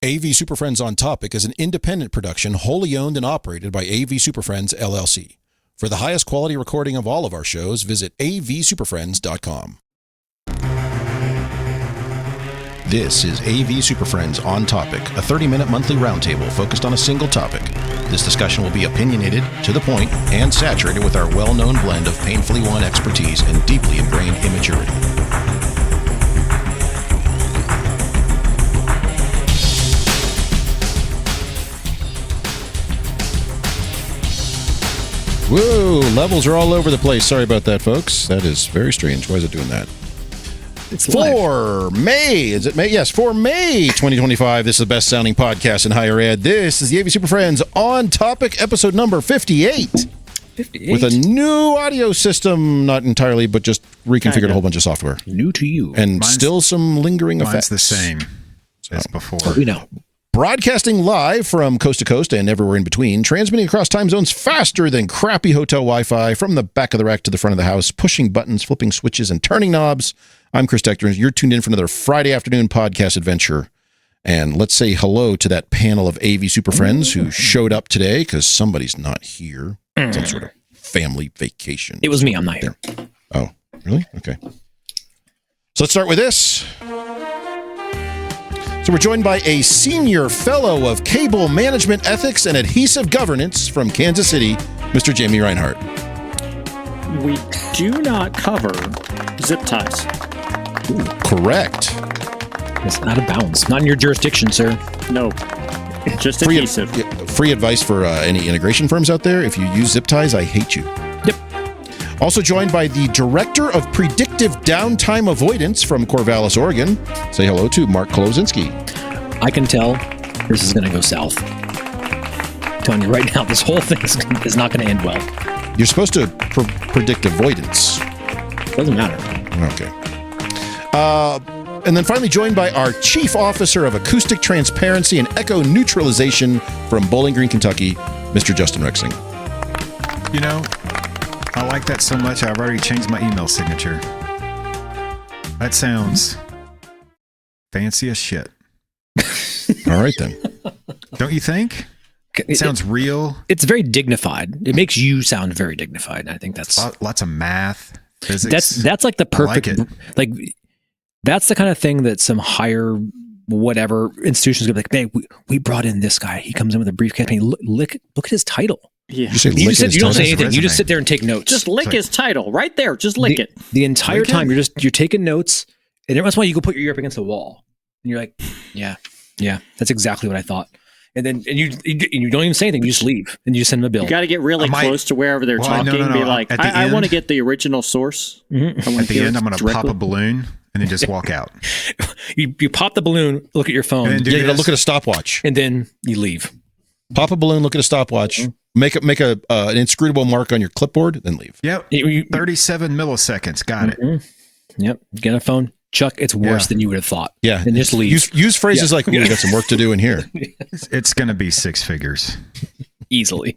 AV SuperFriends on Topic is an independent production wholly owned and operated by AV SuperFriends, LLC. For the highest quality recording of all of our shows, visit avsuperfriends.com. This is AV SuperFriends on Topic, a 30-minute monthly roundtable focused on a single topic. This discussion will be opinionated, to the point, and saturated with our well-known blend of painfully won expertise and deeply ingrained immaturity. Whoa, levels are all over the place. Sorry about that, folks. That is very strange. Why is it doing that? It's for May. Is it May? Yes, for May 2025. This is the best sounding podcast in higher ed. This is the AV SuperFriends on Topic, episode number 58. 58? With a new audio system, not entirely, but just reconfigured a whole bunch of software. New to you. And still some lingering effects. Mine's the same as before. We know. Broadcasting live from coast to coast and everywhere in between, transmitting across time zones faster than crappy hotel Wi-Fi, from the back of the rack to the front of the house, pushing buttons, flipping switches, and turning knobs. I'm Chris Dector, and you're tuned in for another Friday afternoon podcast adventure. And let's say hello to that panel of AV SuperFriends who showed up today, because somebody's not here. Some sort of family vacation. It was me. I'm not here. Oh, really? Okay. So let's start with this. So we're joined by a senior fellow of cable management ethics and adhesive governance from Kansas City, Mr. Jamie Reinhardt. We do not cover zip ties. Ooh, correct. It's out of bounds. Not in your jurisdiction, sir. No, just adhesive. Free advice for any integration firms out there. If you use zip ties, I hate you. Yep. Also joined by the Director of Predictive Downtime Avoidance from Corvallis, Oregon. Say hello to Mark Kolozinski. I can tell this is going to go south. I'm telling you right now, this whole thing is not going to end well. You're supposed to predict avoidance. Doesn't matter. Okay. And then finally joined by our Chief Officer of Acoustic Transparency and Echo Neutralization from Bowling Green, Kentucky, Mr. Justin Rexing. You know, I like that so much, I've already changed my email signature. That sounds fancy as shit. All right, then. Don't you think? It sounds real. It's very dignified. It makes you sound very dignified. I think that's... Lots of math, physics. That's like the perfect... Like that's the kind of thing that some higher whatever institutions gonna be like, man, we brought in this guy. He comes in with a briefcase. And look at his title. Yeah. You don't say anything. You just sit there and take notes. Just lick his title right there. Just lick it. The entire time you're taking notes, and every once in a while you go put your ear up against the wall, and you're like, yeah, that's exactly what I thought. And then you don't even say anything. You just leave, and you just send them a bill. You got to get really close to wherever they're talking. No. Be like, I want to get the original source. Mm-hmm. At the end, I'm going to pop a balloon and then just walk out. You pop the balloon, look at your phone, and you look at a stopwatch, and then you leave. Pop a balloon, look at a stopwatch, make an inscrutable mark on your clipboard, then leave. Yep. 37 milliseconds. Got it. Yep. Get a phone. Chuck, it's worse than you would have thought. Yeah. And just leave. Use phrases like, we got some work to do in here. It's going to be six figures. Easily.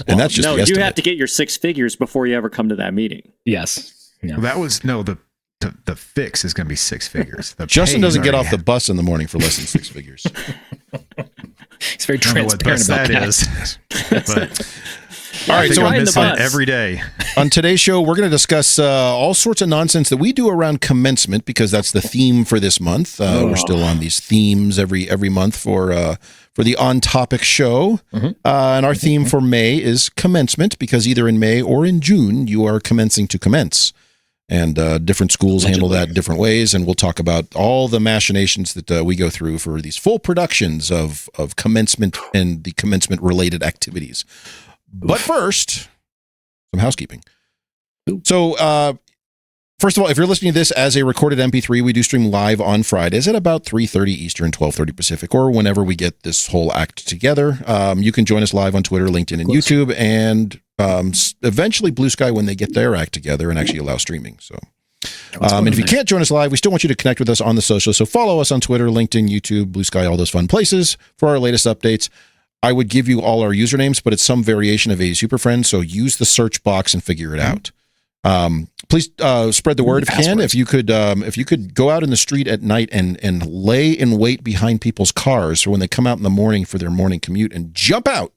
And that's just you have to get your six figures before you ever come to that meeting. Yes. Yeah. That was, the fix is going to be six figures. Justin doesn't get off the bus in the morning for less than six figures. He's very transparent about that. Is. But all right, so I miss it every day. On today's show, we're going to discuss all sorts of nonsense that we do around commencement, because that's the theme for this month. We're still on these themes every month for the On Topic show. And our theme for May is commencement, because either in May or in June, you are commencing to commence. And different schools handle that different ways, and we'll talk about all the machinations that we go through for these full productions of commencement and the commencement-related activities. But first, some housekeeping. So, first of all, if you're listening to this as a recorded MP3, we do stream live on Fridays at about 3:30 Eastern, 12:30 Pacific, or whenever we get this whole act together. You can join us live on Twitter, LinkedIn, and YouTube, and eventually Blue Sky when they get their act together and actually allow streaming. So, and if you can't join us live, we still want you to connect with us on the socials. So follow us on Twitter, LinkedIn, YouTube, Blue Sky, all those fun places for our latest updates. I would give you all our usernames, but it's some variation of AV SuperFriends, so use the search box and figure it out. please spread the word if you can. If you could go out in the street at night and lay in wait behind people's cars for when they come out in the morning for their morning commute and jump out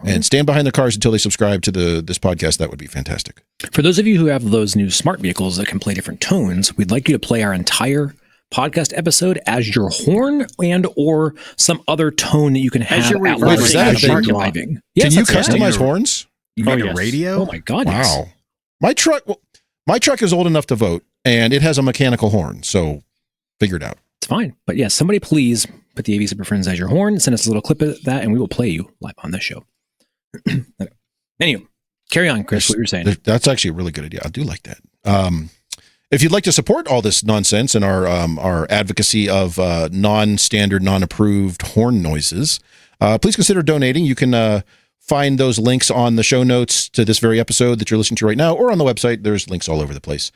and stand behind the cars until they subscribe to this podcast, that would be fantastic. For those of you who have those new smart vehicles that can play different tones, we'd like you to play our entire podcast episode as your horn and or some other tone that you can have. Wait, is that driving? Yes, can you customize horns? You mean a radio? Oh my God! Wow, yes. My truck is old enough to vote, and it has a mechanical horn, so figure it out. It's fine, but yes, somebody please put the AV SuperFriends as your horn. Send us a little clip of that, and we will play you live on this show. Anyway, carry on, Chris. What you're saying? That's actually a really good idea. I do like that. If you'd like to support all this nonsense and our advocacy of non-standard, non-approved horn noises, please consider donating. You can find those links on the show notes to this very episode that you're listening to right now, or on the website. There's links all over the place.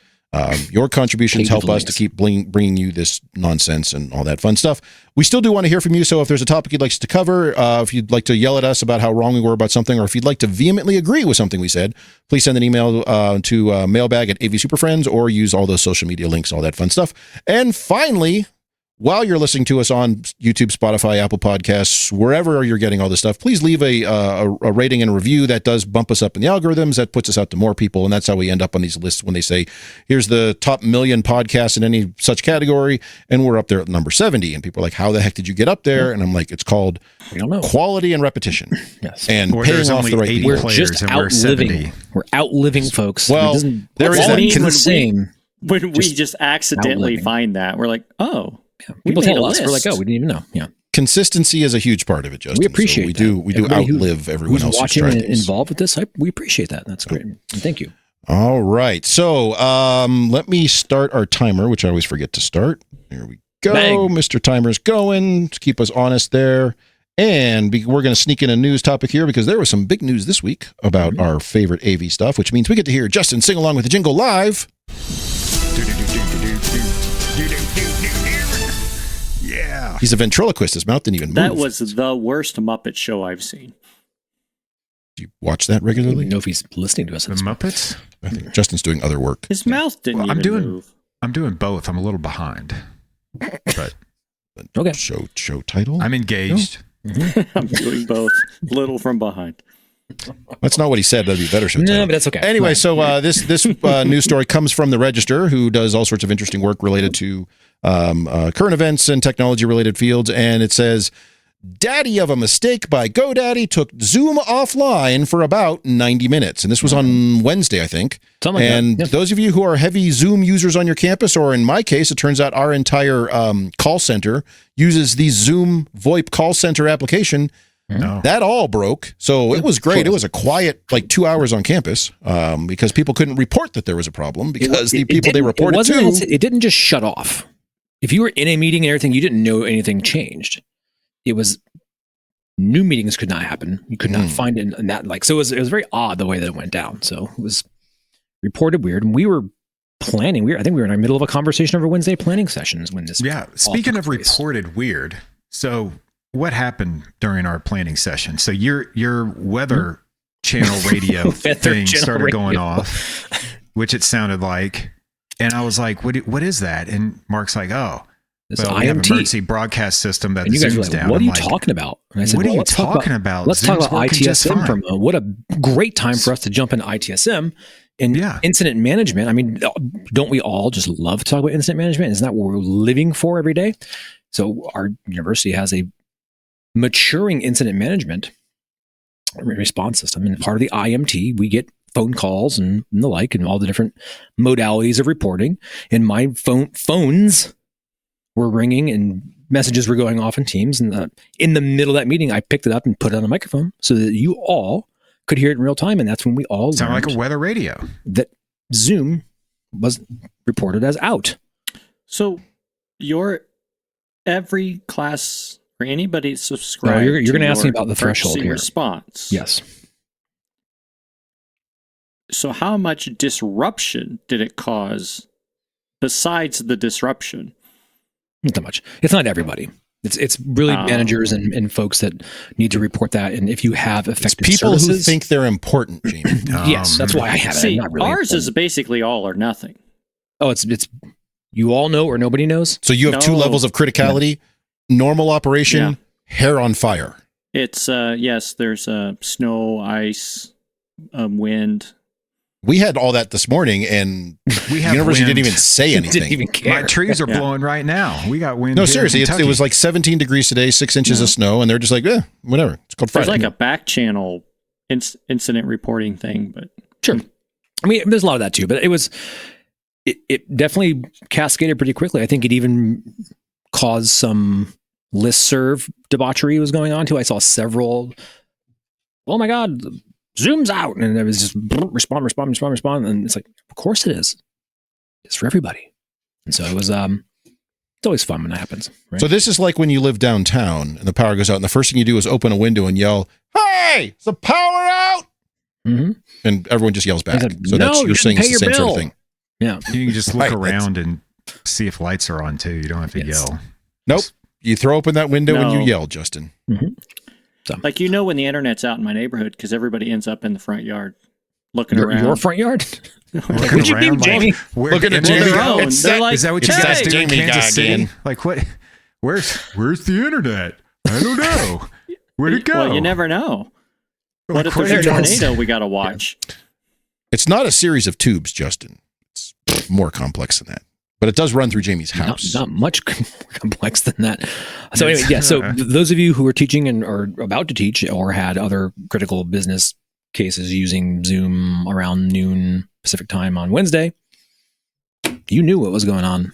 Your contributions help us to keep bringing you this nonsense and all that fun stuff. We still do want to hear from you, so if there's a topic you'd like us to cover, if you'd like to yell at us about how wrong we were about something, or if you'd like to vehemently agree with something we said, please send an email to mailbag at AV SuperFriends, or use all those social media links, all that fun stuff. And finally, while you're listening to us on YouTube, Spotify, Apple Podcasts, wherever you're getting all this stuff, please leave a rating and a review. That does bump us up in the algorithms. That puts us out to more people, and that's how we end up on these lists when they say, here's the top 1 million podcasts in any such category, and we're up there at number 70. And people are like, how the heck did you get up there? And I'm like, it's called quality and repetition. Yes. And paying off the right people. We're just outliving. We're outliving folks. Well, there is the same. When we just accidentally find that, we're like, oh. Yeah. People tell us, we're like, oh, we didn't even know. Yeah, consistency is a huge part of it, Justin. We appreciate so we do outlive everyone else watching and involved with this. We appreciate that. That's great. And thank you. All right, so let me start our timer, which I always forget to start. Here we go. Bang. Mr. Timer's going to keep us honest there, and we're going to sneak in a news topic here because there was some big news this week about our favorite AV stuff, which means we get to hear Justin sing along with the jingle live. Yeah. He's a ventriloquist. His mouth didn't even move. That was the worst Muppet show I've seen. Do you watch that regularly? I don't even know if he's listening to us. The Muppets? I think Justin's doing other work. His mouth didn't even move. I'm doing both. I'm a little behind. But okay. Show title? I'm engaged. No? Mm-hmm. I'm doing both. Little from behind. That's not what he said. That'd be better show title. No, but that's okay. Anyway, so this news story comes from the Register, who does all sorts of interesting work related to current events and technology-related fields, and it says, daddy of a mistake by GoDaddy took Zoom offline for about 90 minutes. And this was on Wednesday, I think. Something like and that. Yep. Those of you who are heavy Zoom users on your campus, or in my case, it turns out our entire call center uses the Zoom VoIP call center application. No. That all broke. So it was great. It was a quiet, 2 hours on campus because people couldn't report that there was a problem because the people they reported to. It didn't just shut off. If you were in a meeting and everything, you didn't know anything changed. It was new meetings could not happen. You could not find it in that so it was very odd the way that it went down. So it was reported weird. And we were planning. I think we were in the middle of a conversation over Wednesday planning sessions when this. Yeah. Speaking of reported weird. So what happened during our planning session? So your weather channel radio thing started going off, which it sounded like. And I was like, what is that? And Mark's like, oh, we have an emergency broadcast system that zooms down. What are you talking about? And I said, what are you talking about? Let's talk about ITSM for a moment. What a great time for us to jump into ITSM and incident management. I mean, don't we all just love to talk about incident management? Isn't that what we're living for every day? So our university has a maturing incident management response system. And part of the IMT, we get phone calls and the like, and all the different modalities of reporting. And my phones were ringing and messages were going off in Teams. And in the middle of that meeting, I picked it up and put it on a microphone so that you all could hear it in real time. And that's when we all sound like a weather radio. That Zoom was reported as out. So every class or anybody subscribed. No, you're going to ask me about the threshold here. Response. Yes. So how much disruption did it cause besides the disruption? Not that much. It's not everybody. It's really managers and folks that need to report that. And if you have effective people services, who think they're important, Jamie. Yes, that's why I have it. See, Not really ours important. is basically all or nothing. Oh, it's you all know or nobody knows. So you have two levels of criticality: normal operation, hair on fire. It's yes, there's snow, ice, wind. We had all that this morning, and we the university didn't even say anything. Didn't even care. My trees are blowing right now. We got wind. No, here seriously, in it was like 17 degrees today, 6 inches of snow, and they're just like, whatever. It's called Friday. There's like a back channel incident reporting thing, but sure. I mean, there's a lot of that too, but it definitely cascaded pretty quickly. I think it even caused some Listserv debauchery was going on too. I saw several. Oh my God. Zoom's out, and it was just respond, and it's like, of course it is. It's for everybody, and so it was. It's always fun when that happens. Right? So this is like when you live downtown and the power goes out, and the first thing you do is open a window and yell, "Hey, is the power out?" Mm-hmm. And everyone just yells back. Like, so that's you're saying it's the same sort of thing. Yeah, you can just look Right, around and see if lights are on too. You don't have to yell. Nope. You throw open that window and you yell, Justin. Mm-hmm. So. Like when the internet's out in my neighborhood because everybody ends up in the front yard looking around. Your front yard? What'd you mean, Jamie? Looking at Jamie. They're like, is that what you guys do in Kansas City? Like what? Where's the internet? I don't know. Where'd it go? Well, you never know. What if there's a tornado we got to watch? It's not a series of tubes, Justin. It's more complex than that. But it does run through Jamie's house. Not much more complex than that. So anyway, yeah. So those of you who are teaching and are about to teach or had other critical business cases using Zoom around noon Pacific time on Wednesday, you knew what was going on,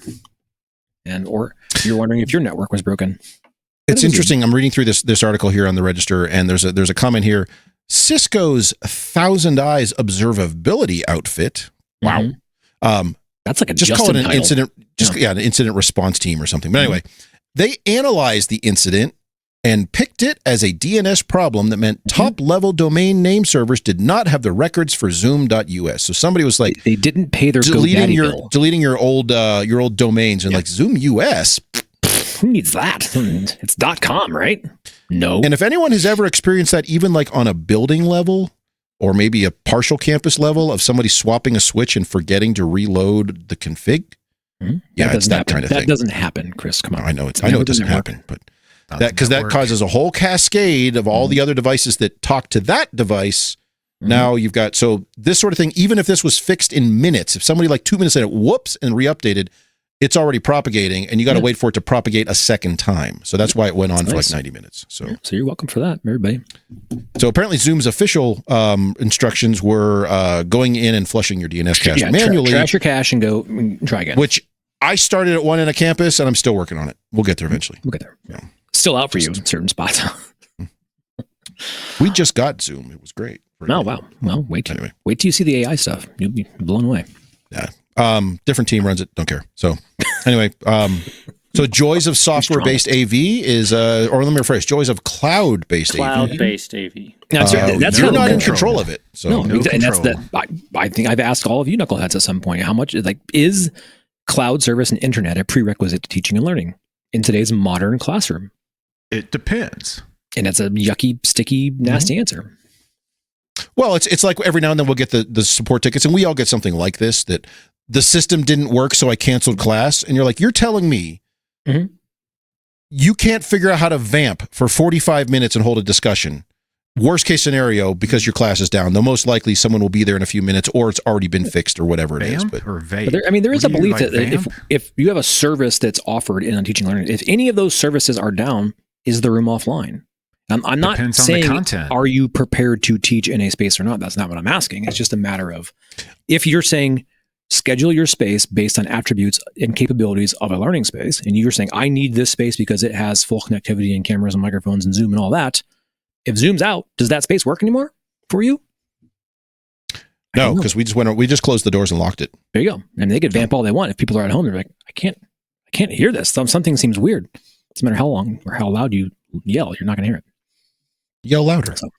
or you're wondering if your network was broken. It's interesting. I'm reading through this article here on the Register, and there's a comment here. Cisco's Thousand Eyes observability outfit. Wow. Mm-hmm. That's like just call it an incident. An incident response team or something. But anyway, they analyzed the incident and picked it as a DNS problem that meant top-level domain name servers did not have the records for Zoom.us. So somebody was like, they didn't pay their deleting GoDaddy your old domains and like Zoom US. Who needs that? It's .com, right? No. And if anyone has ever experienced that, even like on a building level, or maybe a partial campus level of somebody swapping a switch and forgetting to reload the config. Mm-hmm. Yeah, it's that kind of thing. That doesn't happen, Chris. Come on. I know it doesn't happen, but that causes a whole cascade of all the other devices that talk to that device. Mm-hmm. Now you've got, so this sort of thing, even if this was fixed in minutes, if somebody like 2 minutes said it, whoops, and re-updated, it's already propagating, and you got to wait for it to propagate a second time. So that's why it went on for like 90 minutes. So you're welcome for that, everybody. So apparently Zoom's official instructions were going in and flushing your DNS cache manually. Trash your cache and go try again. Which I started at one in a campus, and I'm still working on it. We'll get there eventually. We'll get there. Yeah. Still out for you in certain spots. We just got Zoom. It was great. Oh, wow. Well, wait till you see the AI stuff. You'll be blown away. Yeah. Different team runs it. Don't care. So anyway, so joys of software-based AV is, or let me rephrase, joys of cloud-based AV. Cloud-based AV. That's you're not in control of it. So and that's I think I've asked all of you knuckleheads at some point, how much is cloud service and internet a prerequisite to teaching and learning in today's modern classroom? It depends. And it's a yucky, sticky, nasty answer. Well, it's like every now and then we'll get the support tickets, and we all get something like this, that the system didn't work, so I canceled class. And you're like, you're telling me you can't figure out how to vamp for 45 minutes and hold a discussion. Worst case scenario, because your class is down, though most likely someone will be there in a few minutes, or it's already been fixed, or whatever it is. But there is a belief that if you have a service that's offered in teaching and learning, if any of those services are down, is the room offline? I'm not saying, are you prepared to teach in a space or not? That's not what I'm asking. It's just a matter of, if you're saying, schedule your space based on attributes and capabilities of a learning space, and you're saying, I need this space because it has full connectivity and cameras and microphones and Zoom and all that. If Zoom's out, does that space work anymore for you? No, because we just closed the doors and locked it. There you go. And they could vamp all they want. If people are at home, they're like, I can't hear this. Something seems weird. It doesn't matter how long or how loud you yell, you're not going to hear it. Yell louder. So,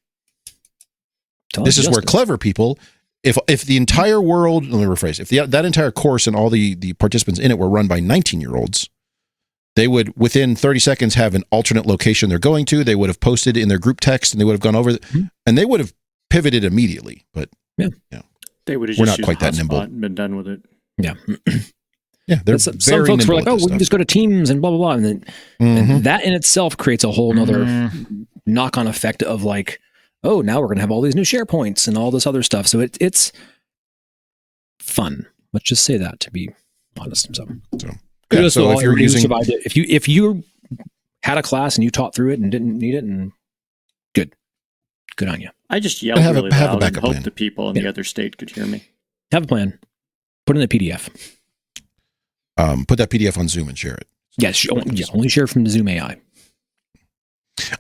this is where clever people, if the entire world, let me rephrase, if that entire course and all the participants in it were run by 19-year-olds, they would, within 30 seconds, have an alternate location they're going to. They would have posted in their group text, and they would have gone over, and they would have pivoted immediately. But they would have we're just not quite that nimble and been done with it. Yeah. Yeah, some folks were like, "Oh, we can just go to Teams and blah blah blah," and then and that in itself creates a whole nother knock-on effect of like, "Oh, now we're going to have all these new SharePoints and all this other stuff." So it's fun. Let's just say that, to be honest. So if you're using, if you had a class and you taught through it and didn't need it, and good on you. I just yelled really loud and hoped the people in the other state could hear me. Have a plan. Put in a PDF. Put that PDF on Zoom and share it. Yes, only share from the Zoom AI.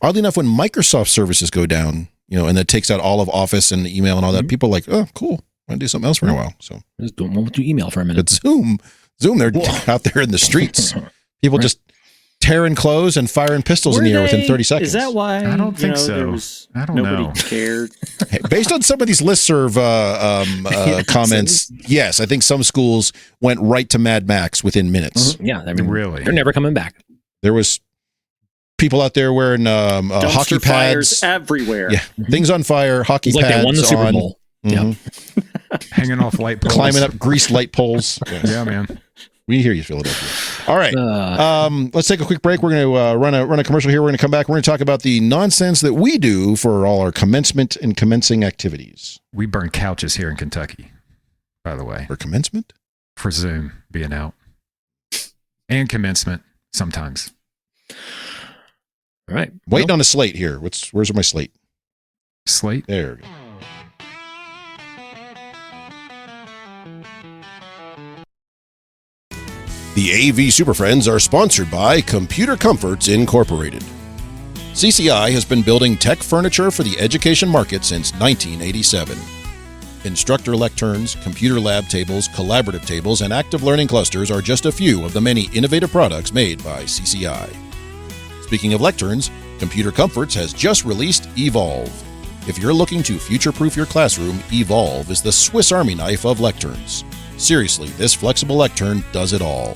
Oddly enough, when Microsoft services go down, and that takes out all of Office and email and all that, people are like, oh, cool. I'm going to do something else for a while. So just don't do email for a minute. But Zoom, they're out there in the streets. People just tearing clothes and firing pistols in the air within 30 seconds. Is that why? I don't think so. I don't know. Nobody cared. Hey, based on some of these Listserv comments, yes, I think some schools went right to Mad Max within minutes. Yeah, I mean, really, they're never coming back. There was people out there wearing hockey pads everywhere. Yeah, things on fire, hockey pads like they won the Super Bowl. Yeah, hanging off light poles, climbing up greased light poles. Yes. Yeah, man. We hear you, Philadelphia. All right. Let's take a quick break. We're going to run a commercial here. We're going to come back. We're going to talk about the nonsense that we do for all our commencement and commencing activities. We burn couches here in Kentucky, by the way. For commencement? For Zoom being out. And commencement sometimes. All right. Waiting on a slate here. Where's my slate? Slate? There we go. The AV SuperFriends are sponsored by Computer Comforts Incorporated. CCI has been building tech furniture for the education market since 1987. Instructor lecterns, computer lab tables, collaborative tables, and active learning clusters are just a few of the many innovative products made by CCI. Speaking of lecterns, Computer Comforts has just released Evolve. If you're looking to future-proof your classroom, Evolve is the Swiss Army knife of lecterns. Seriously, this flexible lectern does it all.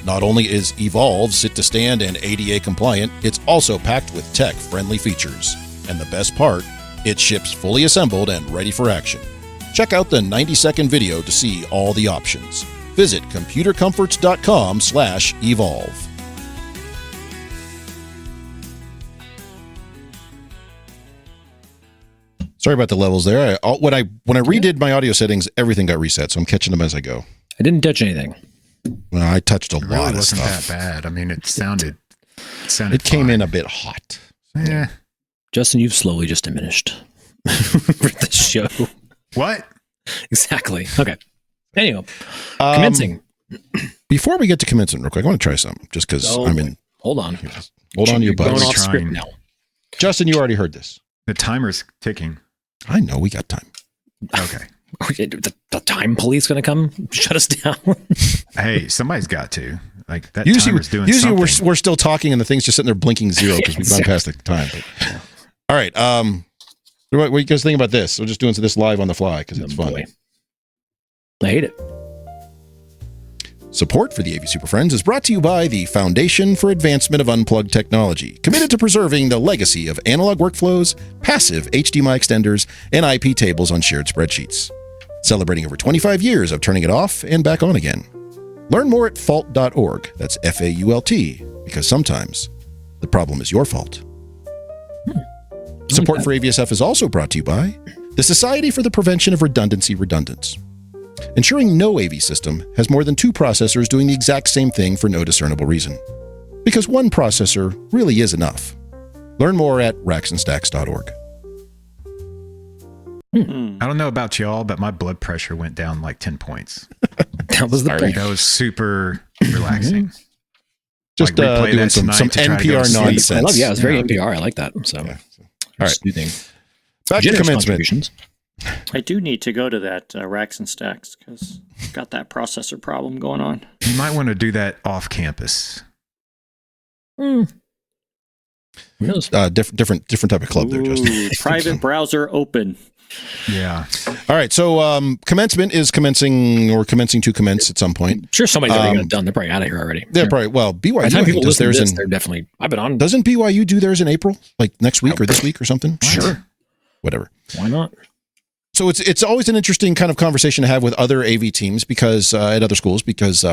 Not only is Evolve sit-to-stand and ADA compliant, it's also packed with tech-friendly features. And the best part, it ships fully assembled and ready for action. Check out the 90-second video to see all the options. Visit computercomforts.com/evolve. Sorry about the levels there. When I redid my audio settings, everything got reset, so I'm catching them as I go. I didn't touch anything. Well, I touched a lot of stuff. It wasn't that bad. I mean, it sounded It came in a bit hot. Yeah. Justin, you've slowly just diminished for the show. What? Exactly. Okay. Anyway, commencing. Before we get to commencement, real quick, I want to try something just because I'm in. Hold on. Hold on to your butts. Going off script now. Justin, you already heard this. The timer's ticking. I know, we got time. Okay. The time police going to come shut us down? Hey, somebody's got to. Like that timer's doing something. Usually we're still talking and the thing's just sitting there blinking zero because we've gone past the time. But. All right. What do you guys think about this? We're just doing this live on the fly because it's fun. Boy. I hate it. Support for the AV SuperFriends is brought to you by the Foundation for Advancement of Unplugged Technology, committed to preserving the legacy of analog workflows, passive HDMI extenders, and IP tables on shared spreadsheets. Celebrating over 25 years of turning it off and back on again. Learn more at fault.org. That's FAULT, because sometimes the problem is your fault. Support for AVSF is also brought to you by the Society for the Prevention of Redundants. Ensuring no AV system has more than two processors doing the exact same thing for no discernible reason. Because one processor really is enough. Learn more at racksandstacks.org. I don't know about y'all, but my blood pressure went down like 10 points. That was the break. That was super relaxing. Just doing some NPR nonsense. I love, it was very NPR. I like that. So, all right. Back to commencement. I do need to go to that Racks and Stacks because I've got that processor problem going on. You might want to do that off campus. Different type of club there, Justin. Private browser open. Yeah. All right. So commencement is commencing to commence at some point. I'm sure somebody's already got it done. They're probably out of here already. They're probably, well, BYU By the time people does listen to theirs this, in, they're definitely, I've been on. Doesn't BYU do theirs in April? Like next week or this week or something? Sure. Whatever. Why not? So it's always an interesting kind of conversation to have with other AV teams because at other schools because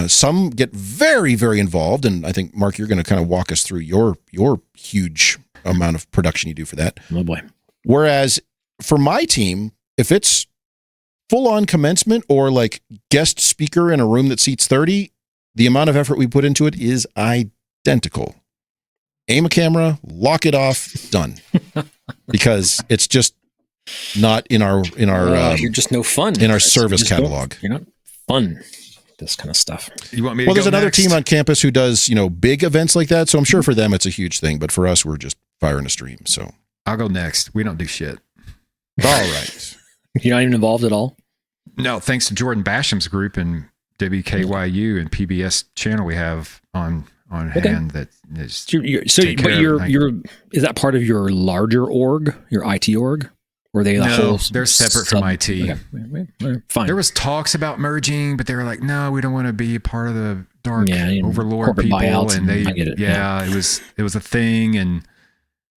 some get very, very involved. And I think, Mark, you're going to kind of walk us through your huge amount of production you do for that. Oh, boy. Whereas for my team, if it's full-on commencement or like guest speaker in a room that seats 30, the amount of effort we put into it is identical. Aim a camera, lock it off, done. Because it's just not in our you're just no fun in our service catalog. You're not fun. This kind of stuff. You want me to Well, there's go another next? team on campus who does, big events like that. So I'm sure for them it's a huge thing. But for us, we're just firing a stream. So I'll go next. We don't do shit. all right. You're not even involved at all? No, thanks to Jordan Basham's group and WKYU and PBS channel we have on hand that is Is that part of your larger org, your IT org? Or they they're separate from IT. Okay. Fine. There was talks about merging, but they were like, no, we don't want to be part of the dark overlord corporate people. buyouts And they, I get it. it was a thing. And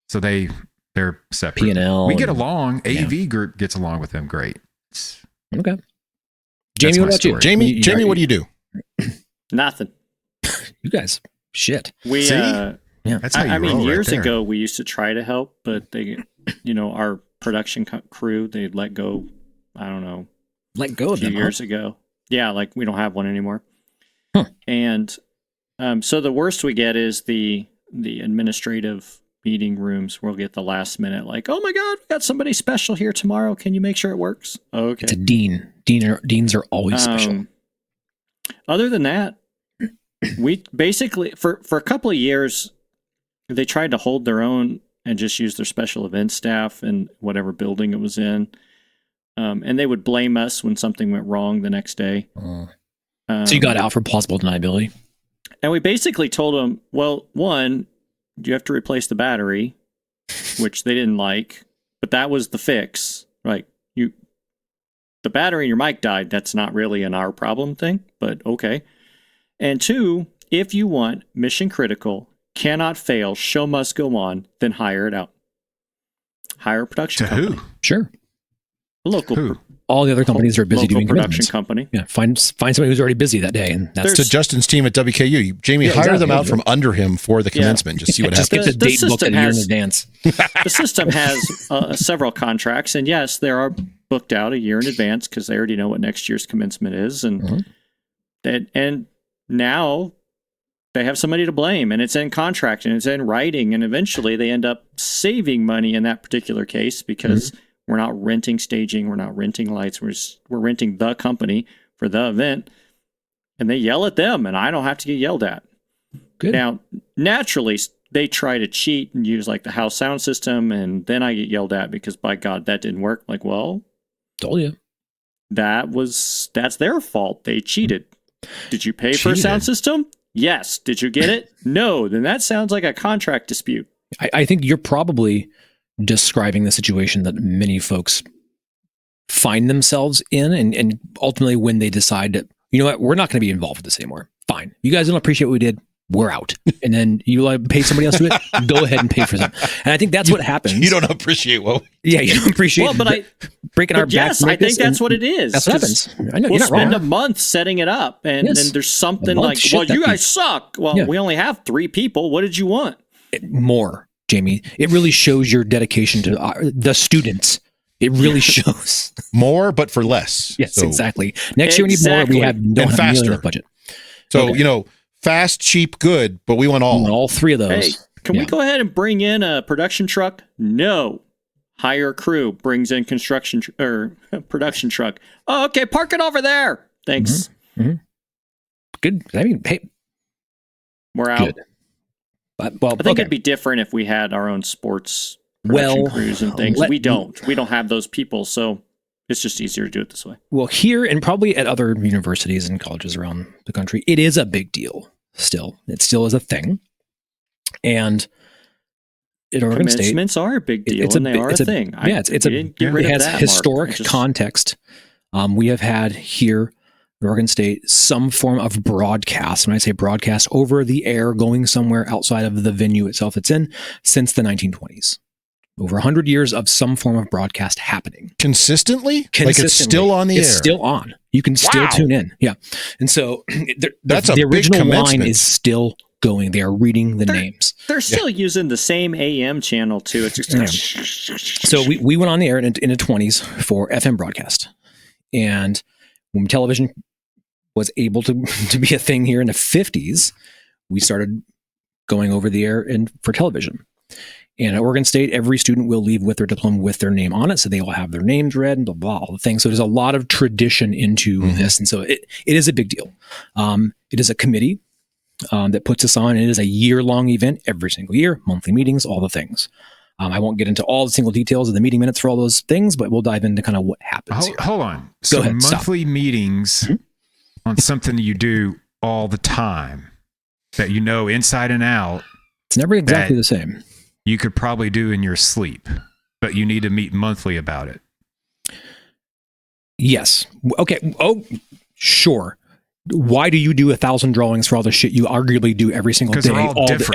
so they're separate. P&L. We get along. AV group gets along with them. Great. Okay. Jamie, what about you? Jamie, what do you do? Nothing. You guys, shit. We, See? That's how you roll years right there. ago, we used to try to help, but they, our production crew, they let go, I don't know, Let go of a few them, years ago. Yeah, like we don't have one anymore. Huh. And so the worst we get is the administrative meeting rooms. We'll get the last minute, like, oh my God, we got somebody special here tomorrow. Can you make sure it works? Okay. It's a dean. Deans are always special. Other than that, we basically, for a couple of years, they tried to hold their own and just use their special event staff in whatever building it was in. And they would blame us when something went wrong the next day. So you got out for plausible deniability? And we basically told them, well, one, you have to replace the battery, which they didn't like, but that was the fix. Like, the battery in your mic died. That's not really an our problem thing, but okay. And two, if you want mission critical, cannot fail, show must go on, then hire it out. Hire a production company. Who? Sure. A local. All the other companies are busy doing production commitments. company. Yeah, find somebody who's already busy that day, and that's To Justin's team at WKU. Jamie, hire them out from under him for the commencement. Just see what just happens. get the date booked a year in advance. The system has several contracts, and yes, they are booked out a year in advance because they already know what next year's commencement is, and and now they have somebody to blame, and it's in contract and it's in writing, and eventually they end up saving money in that particular case because we're not renting staging, we're not renting lights, we're renting the company for the event, and they yell at them, and I don't have to get yelled at. Good. Now, naturally, they try to cheat and use like the house sound system, and then I get yelled at because, by God, that didn't work. Like, well, told you. that's their fault. They cheated. Did you pay for a sound system? Yes. Did you get it? No. Then that sounds like a contract dispute. I think you're probably describing the situation that many folks find themselves in, and ultimately when they decide that, you know what, we're not going to be involved with this anymore. Fine. You guys don't appreciate what we did. We're out. And then you pay somebody else to do it. Go ahead and pay for them. And I think that's what happens. You don't appreciate what? Yeah, you don't appreciate. Well, but breaking our backs. Yes, I think that's what it is. That's what happens. I know we'll you're not spend wrong. a month setting it up, and then there's something like, well, you guys suck. Well, we only have 3 people. What did you want? More, Jamie. It really shows your dedication to the students. It really shows. More, but for less. Yes, so, exactly. Next year we need more. We don't have nearly enough budget. So, fast, cheap, good, but we want all. All 3 of those. Hey, can we go ahead and bring in a production truck? No. Hire a crew, brings in construction or production truck. Oh, okay, park it over there. Thanks. Good. I mean, hey, we're out. Good. Well, I think it'd be different if we had our own sports production crews and things. We don't have those people, so it's just easier to do it this way. Well, here and probably at other universities and colleges around the country, it is a big deal still. It still is a thing. And at Oregon State, commencements are a big deal, and they are a thing. It has historic context. We have had here at Oregon State some form of broadcast. When I say broadcast, over the air, going somewhere outside of the venue itself it's in, since the 1920s. Over 100 years of some form of broadcast happening. Consistently? Like it's still on the air? It's still on. You can still tune in. Yeah. And so the original line is still going. They are reading the names. They're still using the same AM channel too. It's just So we went on the air in the 20s for FM broadcast. And when television was able to be a thing here in the 50s, we started going over the air for television. And at Oregon State, every student will leave with their diploma with their name on it. So they will have their names read and blah, blah, all the things. So there's a lot of tradition into this. And so it is a big deal. It is a committee that puts us on. It is a year-long event every single year, monthly meetings, all the things. I won't get into all the single details of the meeting minutes for all those things, but we'll dive into kind of what happens here. Hold on. Go so ahead, monthly meetings on something you do all the time that you know inside and out. It's never exactly the same. You could probably do in your sleep, but you need to meet monthly about it. Yes. Okay. Oh, sure. Why do you do 1,000 drawings for all the shit you arguably do every single day,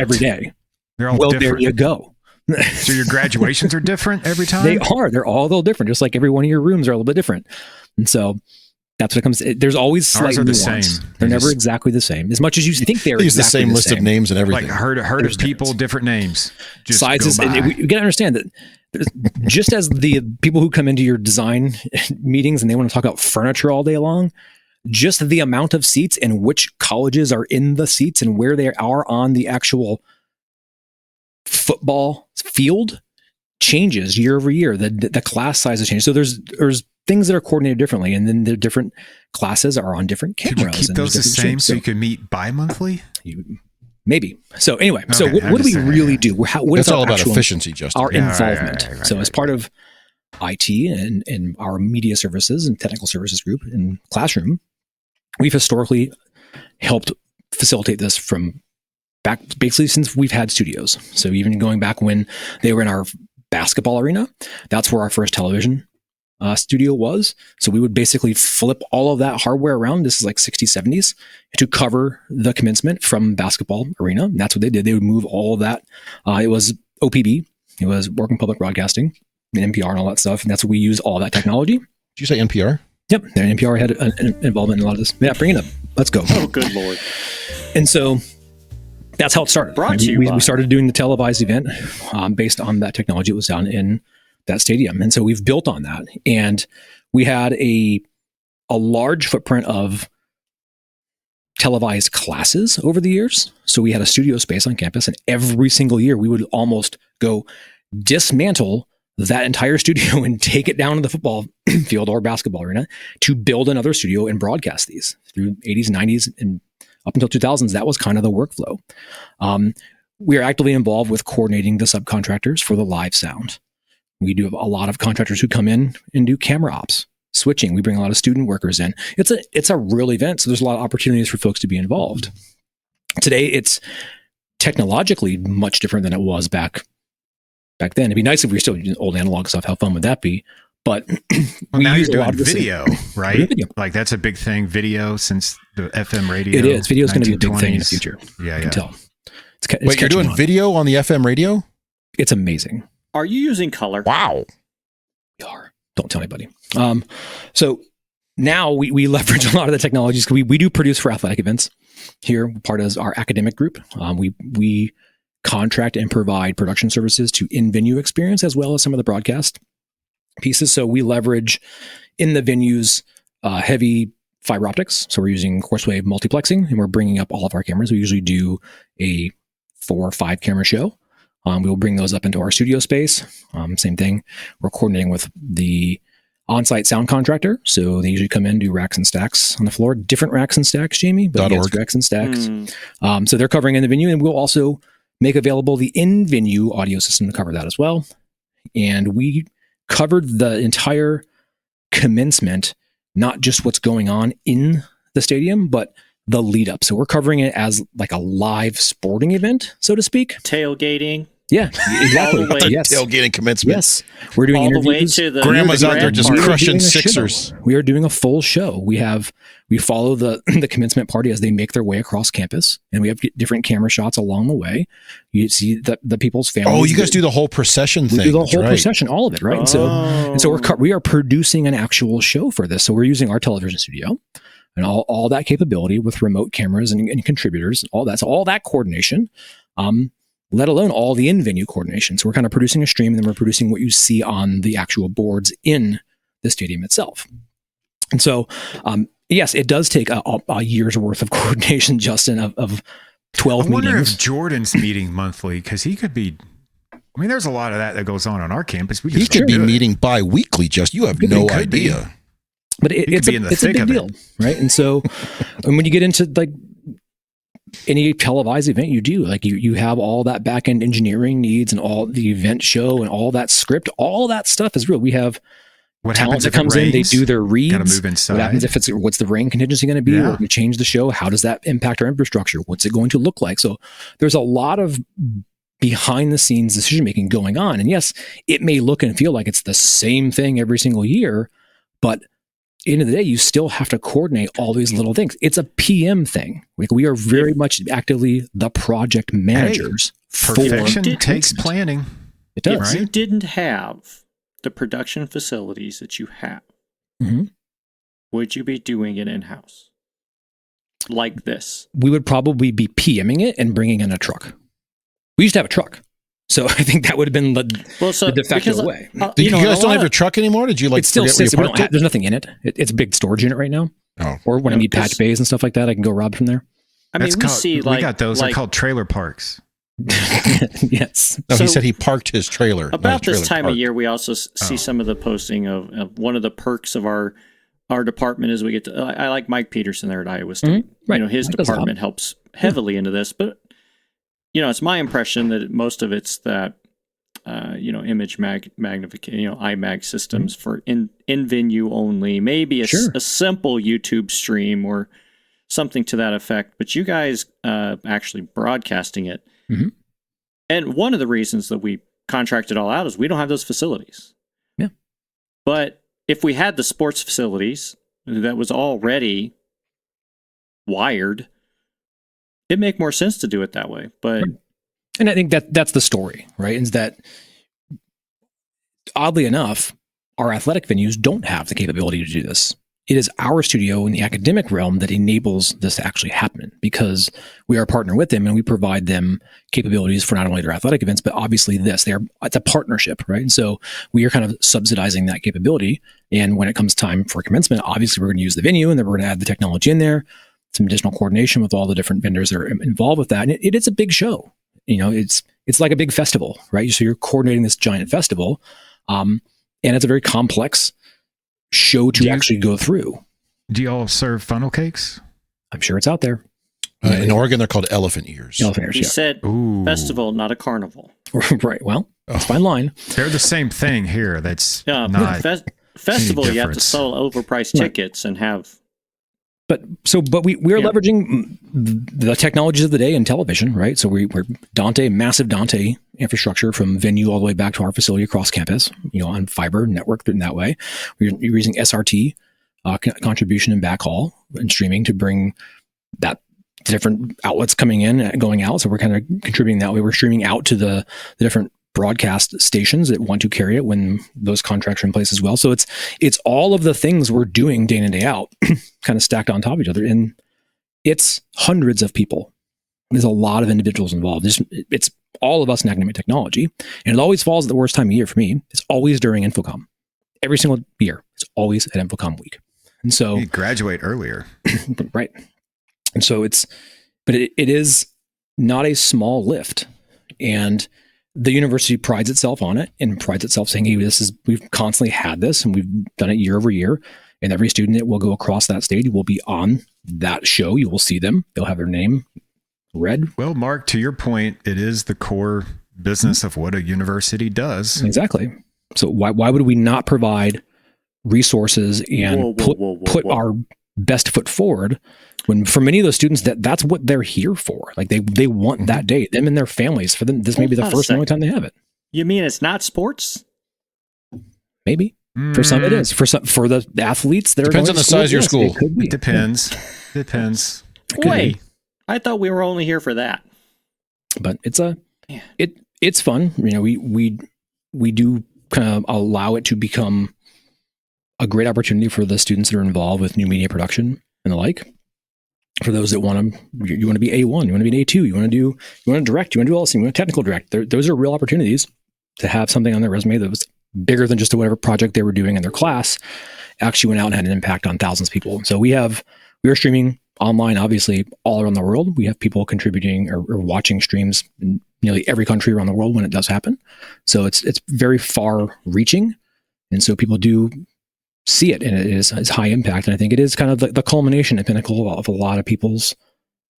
every day? They're all different. There you go. So your graduations are different every time? They are. They're all a little different, just like every one of your rooms are a little bit different. And so that's what it comes. There's always slight nuance. The same. They're never exactly the same. As much as you think they're use exactly the same list of names and everything. Like herd of people, different names. Just sizes. And we got to understand that just as the people who come into your design meetings and they want to talk about furniture all day long, just the amount of seats and which colleges are in the seats and where they are on the actual football field changes year over year. The class sizes change. So there's things that are coordinated differently, and then the different classes are on different cameras. Could you keep those the same so you can meet bi-monthly? Maybe. So anyway, so what do we really do? What is our all about efficiency, Justin. Our involvement. So as part of IT and our media services and technical services group in classroom, we've historically helped facilitate this from back basically since we've had studios. So even going back when they were in our basketball arena, that's where our first television studio was. So we would basically flip all of that hardware around. This is like 60s, 70s to cover the commencement from basketball arena. And that's what they did. They would move all of that. It was OPB. It was Working Public Broadcasting and NPR and all that stuff. And that's what we use all that technology. Did you say NPR? Yep. And NPR had an involvement in a lot of this. Yeah, bring it up. Let's go. Oh, good Lord. And so that's how it started. We started doing the televised event based on that technology that was down in that stadium. And so we've built on that. And we had a large footprint of televised classes over the years. So we had a studio space on campus, and every single year we would almost go dismantle that entire studio and take it down to the football field or basketball arena to build another studio and broadcast these through 80s, 90s, and up until 2000s. That was kind of the workflow. We are actively involved with coordinating the subcontractors for the live sound. We do have a lot of contractors who come in and do camera ops, switching. We bring a lot of student workers in. It's a real event, so there's a lot of opportunities for folks to be involved. Today, it's technologically much different than it was back then. It'd be nice if we were still using old analog stuff. How fun would that be? But now you're doing video, right? Video. Like that's a big thing. Video since the FM radio. It is. Video is going to be a big thing in the future. Yeah, I can tell. Wait, you're doing video on the FM radio? It's amazing. Are you using color? Wow. We are. Don't tell anybody. So now we leverage a lot of the technologies. We do produce for athletic events here. Part of our academic group. We contract and provide production services to in-venue experience as well as some of the broadcast pieces. So we leverage in the venues heavy fiber optics. So we're using coarse wave multiplexing, and we're bringing up all of our cameras. We usually do a 4 or 5 camera show. We'll bring those up into our studio space. Same thing. We're coordinating with the on-site sound contractor. So they usually come in, do racks and stacks on the floor. Different racks and stacks, Jamie, but yes, racks and stacks. So they're covering in the venue, and we'll also make available the in-venue audio system to cover that as well. And we covered the entire commencement, not just what's going on in the stadium, but the lead up. So we're covering it as like a live sporting event, so to speak. Tailgating. Yeah, exactly. All the way, yes. Tailgating commencement. Yes, we're doing all the way interviews. to the Grandma's out there just crushing Sixers. We are doing a full show. We follow the commencement party as they make their way across campus, and we have different camera shots along the way. You see the people's families. Oh, you guys do the whole procession thing. We do the whole procession, all of it, right? Oh. And so we are producing an actual show for this. So we're using our television studio and all that capability with remote cameras and contributors, all that coordination. Let alone all the in-venue coordination. So we're kind of producing a stream, and then we're producing what you see on the actual boards in the stadium itself. And so, yes, it does take a year's worth of coordination, Justin, of 12 meetings. I wonder if Jordan's meeting monthly, because he could be... I mean, there's a lot of that goes on our campus. He could be meeting bi-weekly, just you have no idea. But it's a big deal, right? And so and when you get into like any televised event you do, like you have all that back end engineering needs and all the event show and all that script, all that stuff is real. We have talent that comes in, they do their reads. Gotta move inside. What happens what's the rain contingency going to be? Yeah. We're going to change the show. How does that impact our infrastructure? What's it going to look like? So there's a lot of behind the scenes decision making going on. And yes, it may look and feel like it's the same thing every single year, but at the end of the day, you still have to coordinate all these little things. It's a PM thing. Like we are very much actively the project managers. Perfection takes planning. It does. If you didn't have the production facilities that you have, would you be doing it in-house? Like this? We would probably be PMing it and bringing in a truck. We used to have a truck. So I think that would have been the de facto way. You guys don't have your truck anymore? Did you like forget where you parked it? There's nothing in it. It's a big storage unit right now. Oh. Or when I need patch bays and stuff like that, I can go rob from there. I mean, we got those. They're called trailer parks. Yes. No, he said he parked his trailer. About this time of year, we also see some of the posting of one of the perks of our department is we get to. I like Mike Peterson there at Iowa State. Right. His department helps heavily into this, but it's my impression that most of it's that image magnification, IMAG systems for in venue only, maybe a simple YouTube stream or something to that effect. But you guys actually broadcasting it. Mm-hmm. And one of the reasons that we contract it all out is we don't have those facilities. Yeah. But if we had the sports facilities that was already wired, it'd make more sense to do it that way. But and I think that's the story, right? Is that oddly enough, our athletic venues don't have the capability to do this. It is our studio in the academic realm that enables this to actually happen because we are a partner with them and we provide them capabilities for not only their athletic events, but obviously it's a partnership, right? And so we are kind of subsidizing that capability. And when it comes time for commencement, obviously we're going to use the venue and then we're going to add the technology in there, some additional coordination with all the different vendors that are involved with that. And it is a big show. It's like a big festival, right? So you're coordinating this giant festival. And it's a very complex show to actually go through. Do y'all serve funnel cakes? I'm sure it's out there. In Oregon, they're called elephant ears. He said festival, not a carnival. Right. Well, it's a fine line. They're the same thing here. That's not festival. You have to sell overpriced tickets and have. But we are leveraging the technologies of the day in television, right? So we're massive Dante infrastructure from venue all the way back to our facility across campus, on fiber network in that way. We're using SRT contribution and backhaul and streaming to bring that different outlets coming in and going out. So we're kind of contributing that way. We're streaming out to the different broadcast stations that want to carry it when those contracts are in place as well. So it's all of the things we're doing day in and day out kind of stacked on top of each other. And it's hundreds of people. There's a lot of individuals involved. It's all of us in academic technology. And it always falls at the worst time of year for me. It's always during InfoComm. Every single year. It's always at InfoComm week. And so you graduate earlier. Right. And so it is not a small lift. And the university prides itself on it and prides itself saying, hey, we've constantly had this and we've done it year over year. And every student that will go across that stage will be on that show. You will see them. They'll have their name read. Well, Mark, to your point, it is the core business of what a university does. Exactly. So why would we not provide resources and put our best foot forward. When for many of those students, that's what they're here for. Like they want that day, them and their families. For them, this may be the first and only time they have it. You mean it's not sports? Maybe for some it is. For the athletes that depends are on the size of your school. It depends. Depends. Wait, I thought we were only here for that. But it's fun. You know, we do kind of allow it to become a great opportunity for the students that are involved with new media production and the like. For those that want to, you want to be A1, you want to be an A2, you want to direct, you want to do all this, you want to technical direct. Those are real opportunities to have something on their resume that was bigger than just whatever project they were doing in their class. Actually went out and had an impact on thousands of people. So we are streaming online, obviously, all around the world. We have people contributing or watching streams in nearly every country around the world when it does happen. So it's very far reaching. And so people do see it, and it is high impact. And I think it is kind of the culmination and pinnacle of a lot of people's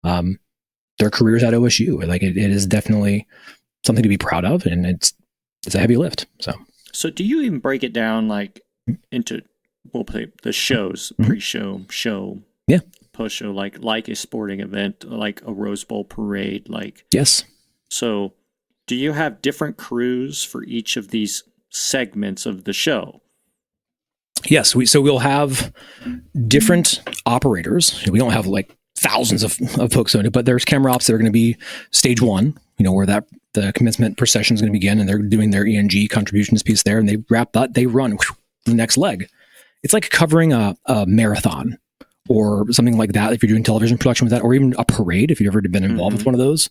their careers at OSU. Like it is definitely something to be proud of, and it's a heavy lift. So do you even break it down like into the shows, pre-show, show, post-show, like a sporting event, like a Rose Bowl parade, like yes. So do you have different crews for each of these segments of the show? Yes, we'll have different operators. We don't have like thousands of folks on it, but there's camera ops that are going to be stage one, where the commencement procession is going to begin, and they're doing their ENG contributions piece there, and they wrap that, they run the next leg. It's like covering a marathon or something like that if you're doing television production with that, or even a parade if you've ever been involved with one of those,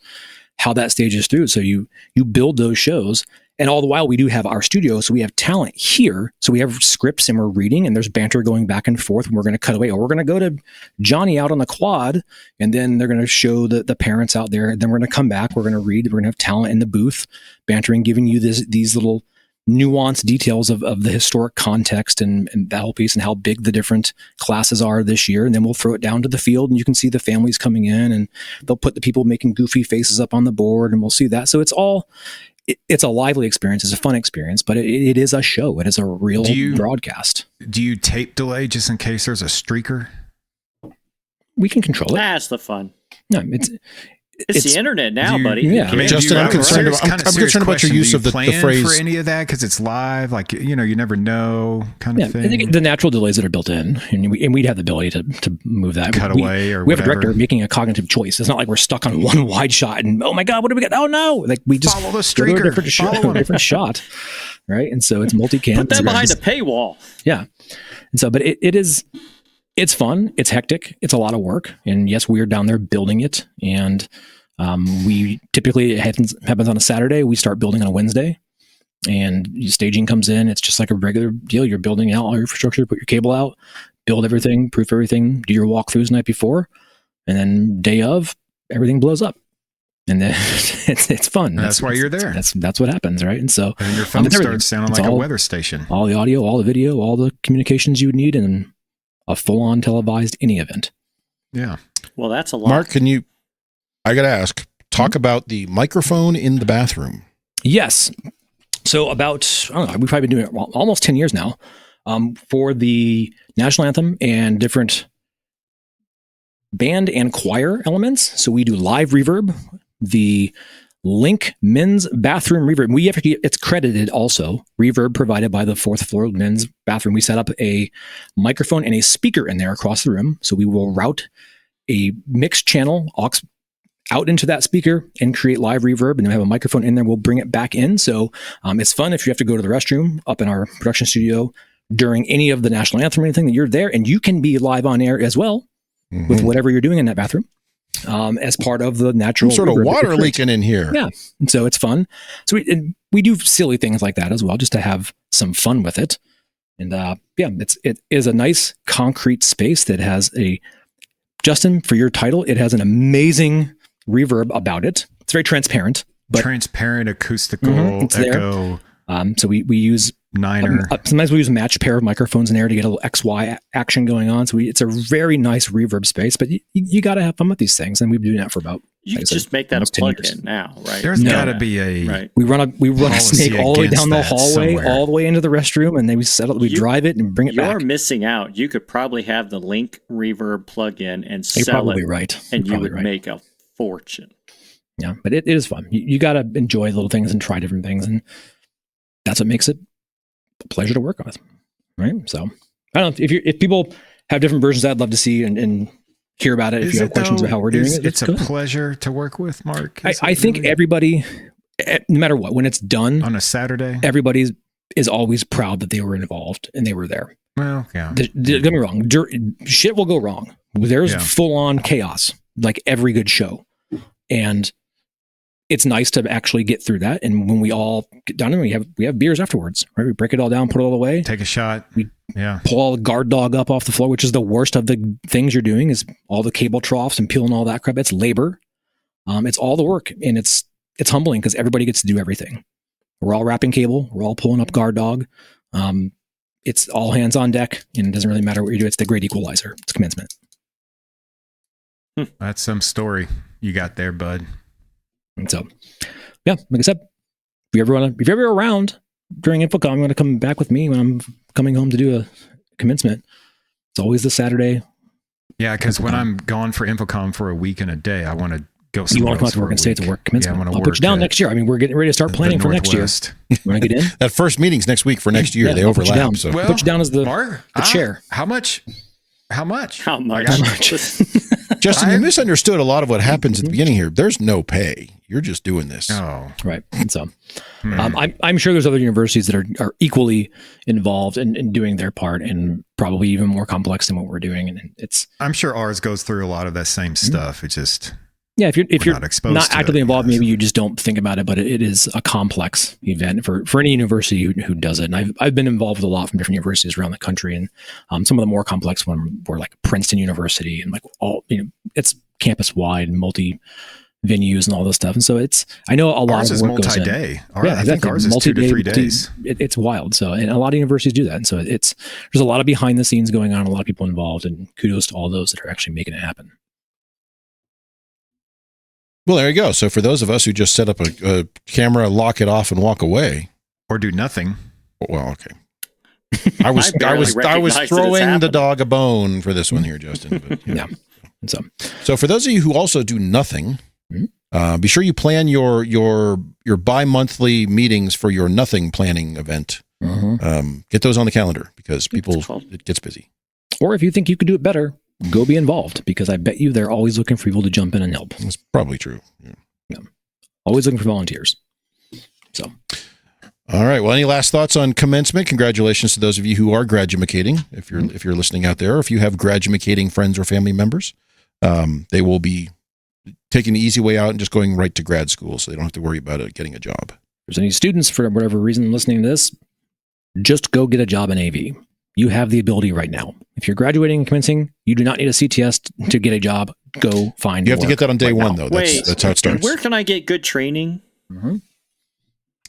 how that stages through. So you build those shows. And all the while we do have our studio, so we have talent here. So we have scripts and we're reading, and there's banter going back and forth, and we're going to cut away. Or we're going to go to Johnny out on the quad, and then they're going to show the parents out there. And then we're going to come back. We're going to read. We're going to have talent in the booth, bantering, giving you these little nuanced details of the historic context and that whole piece, and how big the different classes are this year. And then we'll throw it down to the field, and you can see the families coming in, and they'll put the people making goofy faces up on the board, and we'll see that. So it's a lively experience. It's a fun experience, but it is a show. It is a real broadcast. Do you tape delay just in case there's a streaker? We can control it. That's the fun. No, it's the internet now, buddy. Yeah. I mean, Justin, I'm concerned about your use of the phrase. For any of that, because it's live, like, you never know, kind of thing. I think the natural delays that are built in, and we'd have the ability to move that. Cut away or we whatever. have a director making a cognitive choice. It's not like we're stuck on one wide shot and, oh my God, what do we got? Oh no. Like we just follow the streaker. Different shot. Right. And so it's multicam. Put that behind a paywall. Yeah. And so, but it's fun. It's hectic. It's a lot of work. And yes, we're down there building it. And we typically, it happens on a Saturday. We start building on a Wednesday, and staging comes in. It's just like a regular deal. You're building out all your infrastructure, put your cable out, build everything, proof everything, do your walkthroughs the night before, and then day of, everything blows up. And then it's fun. That's why you're there. That's what happens, right? And so and your phone starts sounding like a weather station. All the audio, all the video, all the communications you would need in a full-on televised any event. Yeah. Well, that's a lot. Mark, I got to ask, talk about the microphone in the bathroom. Yes. So we've probably been doing it almost 10 years now, for the national anthem and different band and choir elements. So we do live reverb, the Link men's bathroom reverb. It's credited also, reverb provided by the 4th floor men's bathroom. We set up a microphone and a speaker in there across the room. So we will route a mixed channel aux out into that speaker and create live reverb, and then we have a microphone in there. We'll bring it back in. So it's fun if you have to go to the restroom up in our production studio during any of the national anthem or anything, that you're there, and you can be live on air as well with whatever you're doing in that bathroom, as part of the natural sort of water leaking in here. Yeah. And so it's fun. So we do silly things like that as well, just to have some fun with it. And it is a nice concrete space that has Justin, for your title, it has an amazing reverb about it. It's very transparent. Transparent, acoustical, echo. So we use Niner. Sometimes we use a matched pair of microphones in there to get a little XY action going on. So it's a very nice reverb space, but you got to have fun with these things. And we've been doing that for about You can just make that a plug-in now, right? There's got to be a right. We run a snake all the way down the hallway, somewhere. all the way into the restroom, and then we drive it and bring it back. You're missing out. You could probably have the Link Reverb plug-in and sell probably it, right. and you would make a fortune. Yeah, but it is fun. You got to enjoy little things and try different things, and that's what makes it a pleasure to work with, right? So I don't know if people have different versions. I'd love to see and hear about it. If you have questions about how we're doing it, it's a pleasure to work with, Mark. I think everybody, no matter what, when it's done on a Saturday, everybody is always proud that they were involved and they were there. Well, yeah. Don't get me wrong. Shit will go wrong. There's full on chaos, like every good show. And it's nice to actually get through that. And when we all get done and we have beers afterwards, right? We break it all down, put it all away. Take a shot. We pull all the guard dog up off the floor, which is the worst of the things you're doing, is all the cable troughs and peeling all that crap. It's labor. It's all the work. And it's humbling because everybody gets to do everything. We're all wrapping cable. We're all pulling up guard dog. It's all hands on deck, and it doesn't really matter what you do. It's the great equalizer. It's commencement. That's some story you got there, bud. And so, yeah, like I said, if you're ever around during InfoComm, you want to come back with me when I'm coming home to do a commencement. It's always the Saturday. Yeah, because when I'm gone for InfoComm for a week and a day, I want to go somewhere else. You want to come out to work and stay to work commencement. Yeah, I'll put you down next year. I mean, we're getting ready to start planning for next year. You want to get in? That first meeting's next week for next year. They overlap. So put you down as the chair. How much? How much? Justin, you misunderstood a lot of what happens at the beginning here. There's no pay. You're just doing this. Oh, right. And so, I'm sure there's other universities that are equally involved in doing their part, and probably even more complex than what we're doing. And I'm sure ours goes through a lot of that same stuff. It just. Yeah, if you're not actively involved, maybe yes. you just don't think about it, but it is a complex event for any university who does it. And I've been involved with a lot from different universities around the country, and some of the more complex ones were like Princeton University, and like it's campus wide and multi venues and all this stuff. And so I know a lot ours of is work goes in. multi-day. Yeah, I think ours is 2 to 3 days. It's wild. So, and a lot of universities do that. And so there's a lot of behind the scenes going on, a lot of people involved, and kudos to all those that are actually making it happen. Well, there you go. So for those of us who just set up a camera, lock it off, and walk away, or do nothing. Well, okay. I was throwing the dog a bone for this one here, Justin. But, yeah. So for those of you who also do nothing, be sure you plan your bi-monthly meetings for your nothing planning event. Get those on the calendar because it gets busy. Or if you think you could do it better, go be involved, because I bet you they're always looking for people to jump in and help. That's probably true. Yeah. Always looking for volunteers. So, all right. Well, any last thoughts on commencement? Congratulations to those of you who are gradumating. If you're listening out there, or if you have gradumating friends or family members, they will be taking the easy way out and just going right to grad school, so they don't have to worry about getting a job. If there's any students for whatever reason listening to this, just go get a job in AV. You have the ability right now. If you're graduating and commencing, you do not need a CTS to get a job. Go find. You have to get that on day one, though. That's how it starts. Where can I get good training?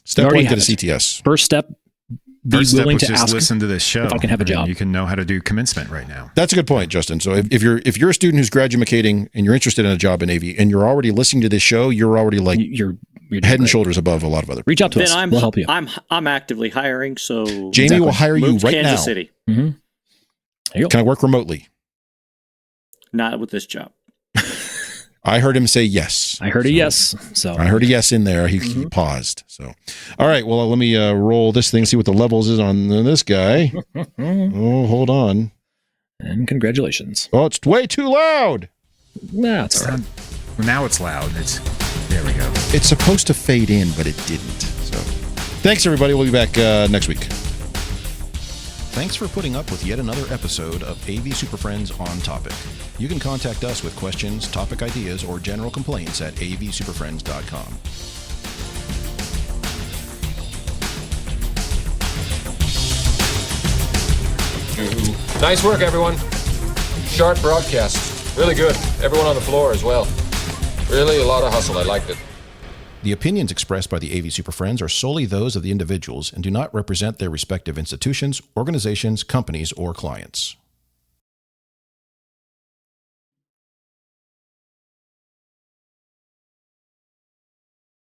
Step one, get a CTS. First step, be willing to ask. Listen to this show. If I can have a job, you can know how to do commencement right now. That's a good point, Justin. So if you're a student who's graduating and you're interested in a job in AV, and you're already listening to this show, you're already like you're head and shoulders above a lot of other people. Reach out to us. We'll help you. I'm actively hiring, so Jamie will hire you right Kansas now. City. Can I work remotely? Not with this job. I heard him say yes. I heard a yes. So I heard a yes in there. He paused. So, all right. Well, let me roll this thing. See what the levels is on this guy. Oh, hold on. And congratulations. Oh, it's way too loud. That's all right. Now it's loud. There we go. It's supposed to fade in, but it didn't. So, thanks everybody. We'll be back next week. Thanks for putting up with yet another episode of AV SuperFriends On Topic. You can contact us with questions, topic ideas, or general complaints at avsuperfriends.com. Nice work, everyone. Sharp broadcast. Really good. Everyone on the floor as well. Really a lot of hustle. I liked it. The opinions expressed by the AV SuperFriends are solely those of the individuals and do not represent their respective institutions, organizations, companies, or clients.